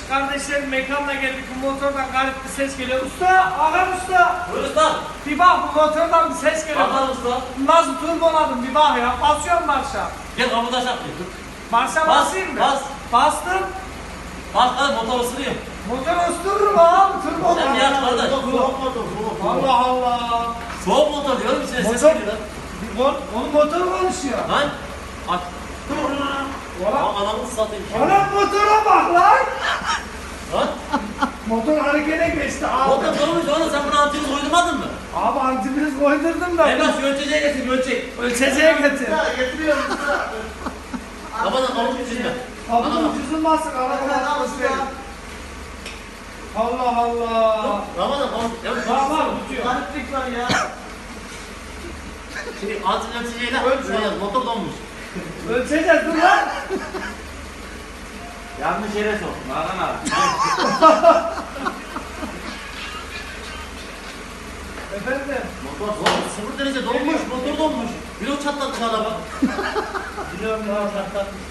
kardeşlerim mekanına geldik. Bu motordan garip bir ses geliyor. Usta, ağam usta. Buyur usta. Bir bak bu motordan bir ses geliyor. Bakalım usta. Nasıl turboladım bir bak ya. Basıyorum marşa. Gel kapıda şaplayayım. Marşa Bas, basayım mı? bas. Bastım. Bak hadi motor ısırıyor. Motor ısıtırırım abi. Turbo. Sen bir aç kardeş. Allah Allah. Soğuk motor diyorum içine ses Motor. geliyor lan. Onun motor konuşuyor. Lan. Aç. Ulan. Anamı satayım. Anam motora bak lan. Lan. Motor harekete geçti abi. Motor dolmuş oğlum sen bunu antibiyotik koymadın mı? Abi antivirüs koydurdum da. Elmas ölçeceğe getir ölçek. Ölçeceğe getir. Getiriyorum usta. Kafadan kavuç çizme. Kapının çözülmezsin araba basıyor. Allah Allah. Ramazan kavuç. Evet Tamam kavuç. abi tutuyor. Gariplik var ya. Şimdi antibiyotik ölçeceğiyle Ölç. şuraya yaz, motor donmuş. Ölçeceğiz dur lan. Yanlış yere soktun Hakan abi. Efendim. Motor soğuk. 0 derece donmuş. Motor donmuş. Blok çatladı dışarıda bak. Biliyorum ya çatlatmış.